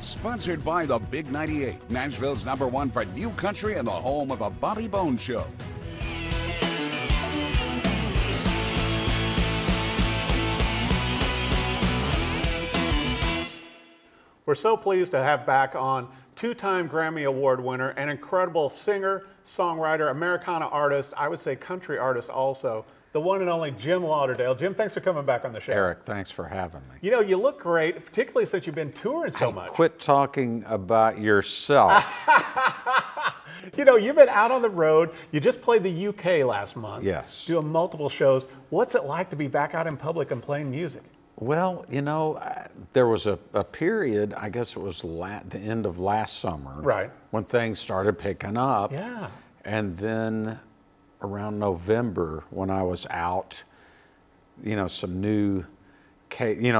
Sponsored by the Big 98, Nashville's #1 for new country and the home of the Bobby Bones Show. We're so pleased to have back on two-time Grammy Award winner, an incredible singer, songwriter, Americana artist, I would say country artist also, the one and only Jim Lauderdale. Jim, thanks for coming back on the show. Eric, thanks for having me. You know, you look great, particularly since you've been touring so much. Quit talking about yourself. You know, you've been out on the road. You just played the UK last month. Yes. Doing multiple shows. What's it like to be back out in public and playing music? Well, you know, there was a period, I guess it was the end of last summer, right, when things started picking up. Yeah. And then around November, when I was out, you know, a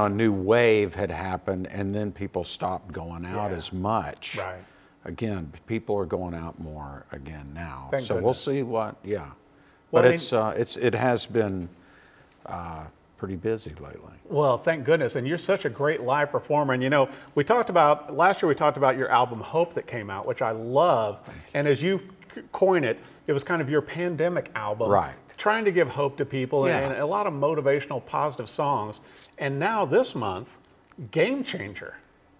new wave had happened, and then people stopped going out as much. Right. Again, people are going out more again now. Thank so goodness. We'll see what, yeah. Well, But it has been pretty busy lately. Well, thank goodness. And you're such a great live performer. And you know, last year we talked about your album Hope that came out, which I love. And as you coin it, it was kind of your pandemic album. Right. Trying to give hope to people and a lot of motivational, positive songs. And now this month, Game Changer.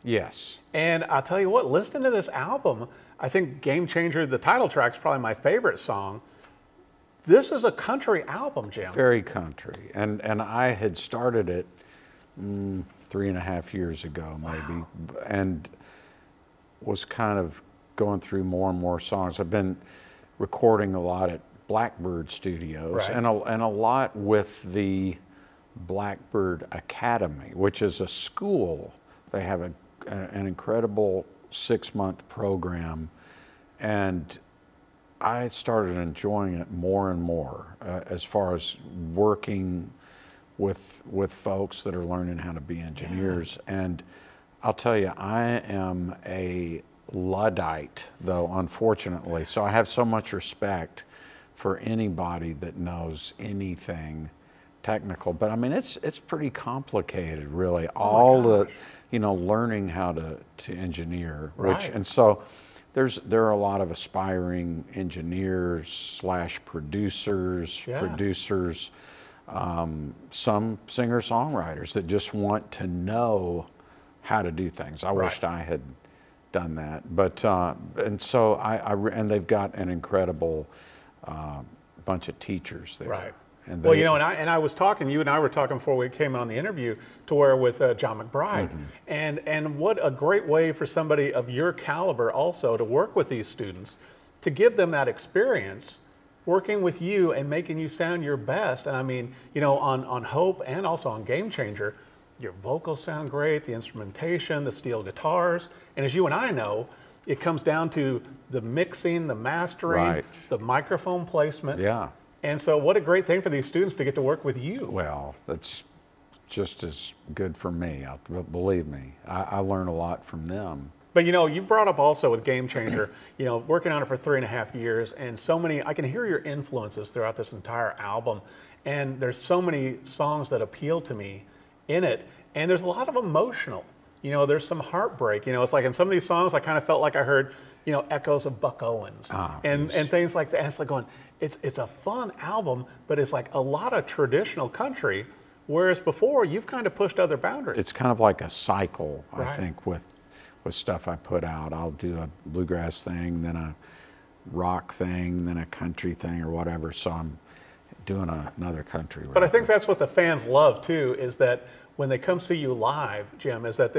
Yes. And I'll tell you what, listening to this album, I think Game Changer, the title track, is probably my favorite song. This is a country album, Jim. Very country. And I had started it 3.5 years ago, maybe, and was kind of going through more and more songs. I've been recording a lot at Blackbird Studios, right, and a lot with the Blackbird Academy, which is a school. They have an incredible 6-month program, and I started enjoying it more and more as far as working with folks that are learning how to be engineers. And I'll tell you, I am a Luddite, though, unfortunately. So I have so much respect for anybody that knows anything technical. But I mean, it's pretty complicated, really. All the, you know, learning how to engineer, right, and so there are a lot of aspiring engineers / producers, some singer-songwriters that just want to know how to do things. I wished I had done that, but and so and they've got an incredible bunch of teachers there. Right. And well, you know, and I was talking, you and I were talking before we came on the interview, to where with John McBride, and what a great way for somebody of your caliber also to work with these students, to give them that experience, working with you and making you sound your best. And I mean, you know, on Hope and also on Game Changer, your vocals sound great, the instrumentation, the steel guitars, and as you and I know, it comes down to the mixing, the mastering, the microphone placement. Yeah. And so what a great thing for these students to get to work with you. Well, that's just as good for me. Believe me, I learn a lot from them. But you know, you brought up also with Game Changer, you know, working on it for 3.5 years, and so many, I can hear your influences throughout this entire album. And there's so many songs that appeal to me in it. And there's a lot of emotional, you know, there's some heartbreak. You know, it's like in some of these songs, I kind of felt like I heard, you know, echoes of Buck Owens and things like that. And it's like going, it's a fun album, but it's like a lot of traditional country, whereas before you've kind of pushed other boundaries. It's kind of like a cycle, I think, with stuff I put out. I'll do a bluegrass thing, then a rock thing, then a country thing or whatever. So I'm doing another country record. But I think that's what the fans love too, is that when they come see you live, Jim, is that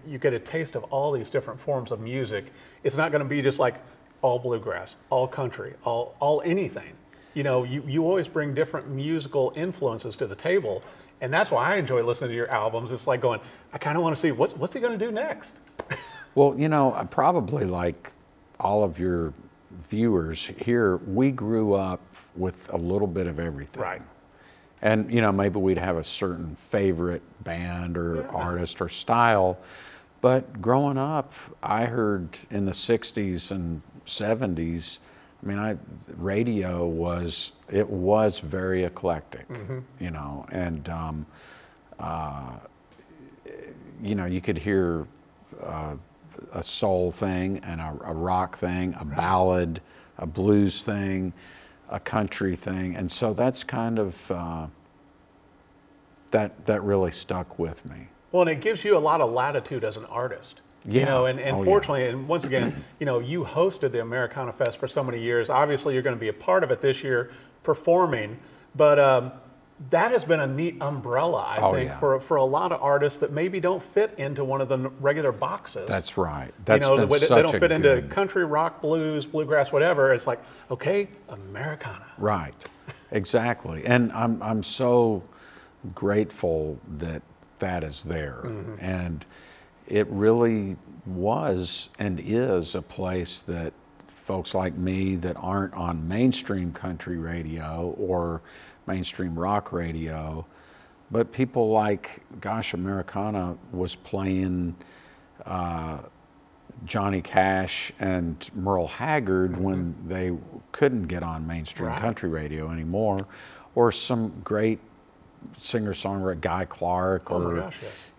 you get a taste of all these different forms of music. It's not going to be just like all bluegrass, all country, all anything. You know, you always bring different musical influences to the table, and that's why I enjoy listening to your albums. It's like going, I kind of want to see what's he going to do next. Well, you know, probably like all of your viewers here, we grew up with a little bit of everything. Right. And, you know, maybe we'd have a certain favorite band or artist or style. But growing up, I heard in the 60s and 70s, I mean, radio was very eclectic, you know, and, you know, you could hear a soul thing and a rock thing, a ballad, a blues thing, a country thing. And so that's kind of, that really stuck with me. Well, and it gives you a lot of latitude as an artist. Yeah. You know, and Oh, fortunately, and once again, you know, you hosted the Americana Fest for so many years. Obviously, you're going to be a part of it this year, performing. But that has been a neat umbrella, I think, for a lot of artists that maybe don't fit into one of the regular boxes. That's right. That's you know, been they such don't a fit into good... country, rock, blues, bluegrass, whatever. It's like, okay, Americana. Right. Exactly. And I'm so grateful that that is there. And it really was and is a place that folks like me that aren't on mainstream country radio or mainstream rock radio, but people like, gosh, Americana was playing Johnny Cash and Merle Haggard when they couldn't get on mainstream country radio anymore, or some great singer-songwriter, Guy Clark, or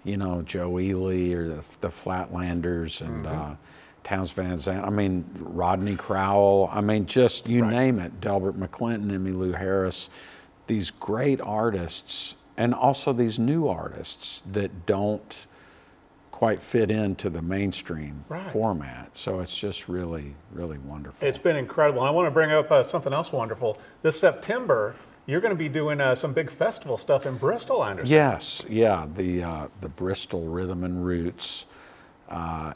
you know, Joe Ely, or the Flatlanders, and Townes Van Zandt. I mean, Rodney Crowell. I mean, just you name it. Delbert McClinton, Emmylou Harris. These great artists, and also these new artists that don't quite fit into the mainstream format. So it's just really, really wonderful. It's been incredible. And I want to bring up something else wonderful. This September, you're going to be doing some big festival stuff in Bristol, I understand. Yes, yeah, the Bristol Rhythm and Roots. I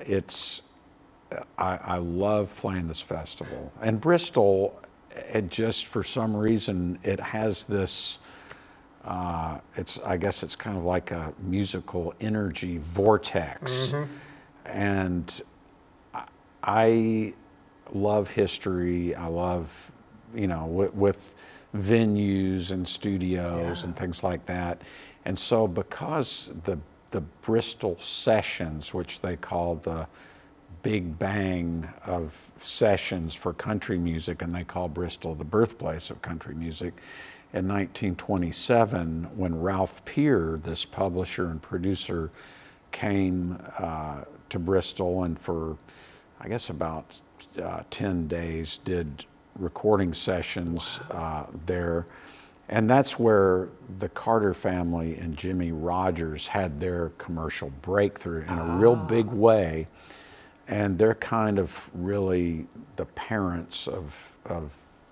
love playing this festival. And Bristol, it just for some reason, it has this, I guess it's kind of like a musical energy vortex. And I love history. I love, you know, with venues and studios and things like that. And so because the Bristol sessions, which they call the big bang of sessions for country music, and they call Bristol the birthplace of country music, in 1927, when Ralph Peer, this publisher and producer, came to Bristol and for, I guess, about 10 days did recording sessions there. And that's where the Carter family and Jimmy Rogers had their commercial breakthrough in a real big way. And they're kind of really the parents of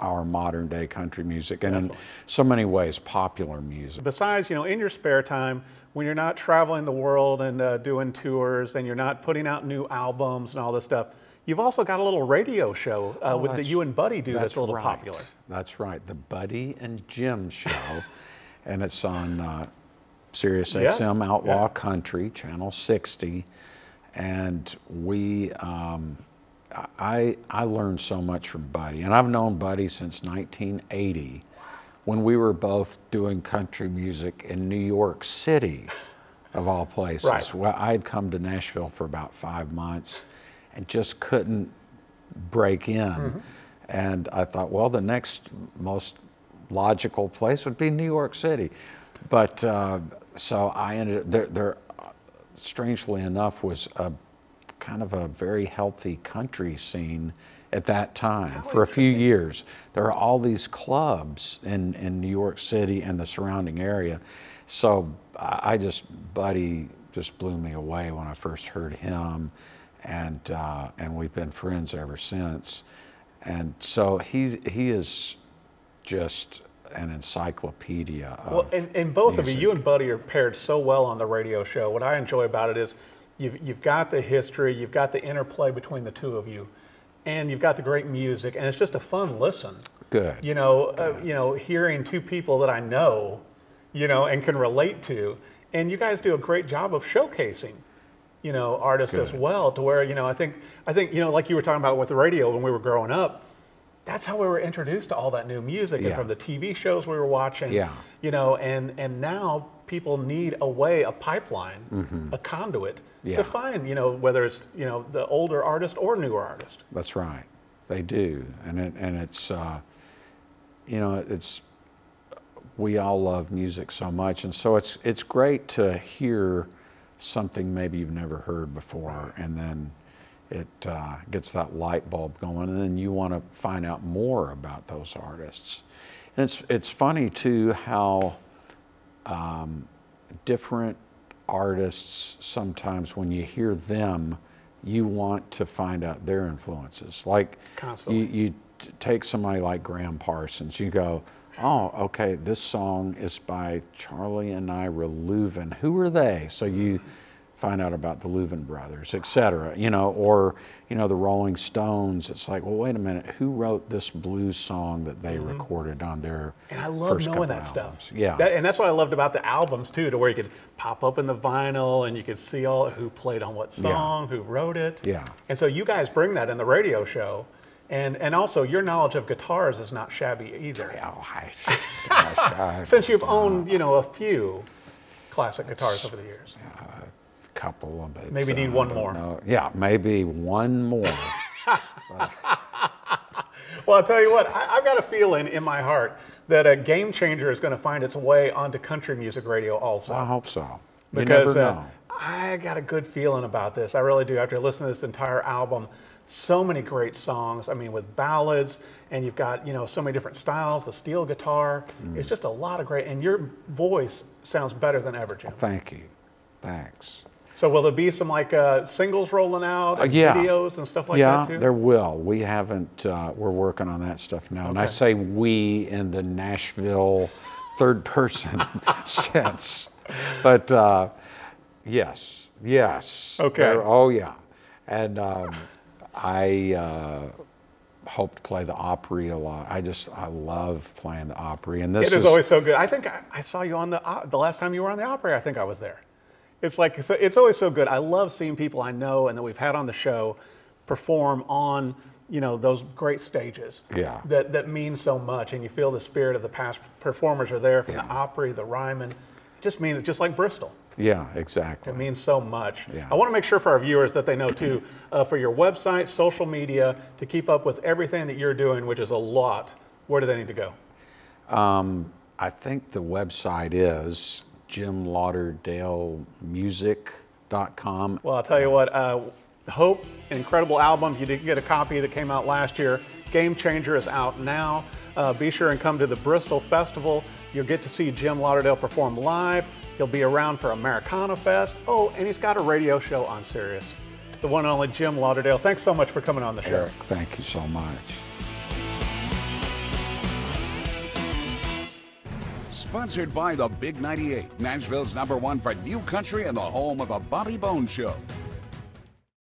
our modern day country music, and in so many ways popular music. Besides, you know, in your spare time, when you're not traveling the world and doing tours and you're not putting out new albums and all this stuff, you've also got a little radio show that you and Buddy do that's a little popular. That's right, the Buddy and Jim show. And it's on Sirius XM Outlaw Country, Channel 60. And we, I learned so much from Buddy. And I've known Buddy since 1980, when we were both doing country music in New York City, of all places. Well, I'd come to Nashville for about 5 months and just couldn't break in. And I thought, well, the next most logical place would be New York City. But so I ended up, there strangely enough, was a kind of a very healthy country scene at that time for a few years. There are all these clubs in New York City and the surrounding area. So Buddy just blew me away when I first heard him. And we've been friends ever since. And so he is just an encyclopedia of and both music. of you and Buddy are paired so well on the radio show. What I enjoy about it is you've got the history, you've got the interplay between the two of you, and you've got the great music, and it's just a fun listen. Good. You know, hearing two people that I know, you know, and can relate to, and you guys do a great job of showcasing, you know, artists as well, to where, you know, I think, you know, like you were talking about with the radio when we were growing up, that's how we were introduced to all that new music, and from the TV shows we were watching, you know, and now people need a pipeline, a conduit to find, you know, whether it's, you know, the older artist or newer artist. That's right, they do, and it's, you know, we all love music so much, and so it's great to hear something maybe you've never heard before, and then it gets that light bulb going, and then you want to find out more about those artists. And it's funny too how different artists, sometimes when you hear them, you want to find out their influences. Like you take somebody like Graham Parsons, you go, oh, okay, this song is by Charlie and Ira Louvin. Who are they? So you find out about the Louvin brothers, etc. You know, or you know, the Rolling Stones. It's like, well, wait a minute, who wrote this blues song that they recorded on their And I love first knowing couple that albums? stuff. Yeah, And that's what I loved about the albums too, to where you could pop open the vinyl and you could see all who played on what song, who wrote it. Yeah. And so you guys bring that in the radio show. And also your knowledge of guitars is not shabby either. Oh, Since you've owned, you know, a few classic guitars over the years. a couple of it. Maybe need one more. No. Yeah, maybe one more. Well, I'll tell you what, I've got a feeling in my heart that a Game Changer is going to find its way onto country music radio also. I hope so. Because you never know. I got a good feeling about this. I really do. After listening to this entire album, so many great songs. I mean, with ballads, and you've got, you know, so many different styles, the steel guitar. It's just a lot of great, and your voice sounds better than ever, Jim. Thank you. Thanks. So will there be some like singles rolling out, and yeah. videos and stuff like that too? Yeah, there will. We haven't, we're working on that stuff now. And I say we in the Nashville third person sense. But yes. Okay. Oh yeah. And I hope to play the Opry a lot. I love playing the Opry. And this It is always so good. I think I saw you on the last time you were on the Opry, I think I was there. It's like, it's always so good. I love seeing people I know and that we've had on the show perform on, you know, those great stages. Yeah. That mean so much, and you feel the spirit of the past performers are there from the Opry, the Ryman. It just means, just like Bristol. Yeah, exactly. It means so much. Yeah. I want to make sure for our viewers that they know too, for your website, social media, to keep up with everything that you're doing, which is a lot, where do they need to go? I think the website is JimLauderdaleMusic.com. Well, I'll tell you what, Hope, an incredible album. You did get a copy that came out last year. Game Changer is out now. Be sure and come to the Bristol Festival. You'll get to see Jim Lauderdale perform live. He'll be around for Americana Fest. Oh, and he's got a radio show on Sirius. The one and only Jim Lauderdale. Thanks so much for coming on the show. Eric, thank you so much. Sponsored by the Big 98, Nashville's #1 for new country and the home of the Bobby Bones Show.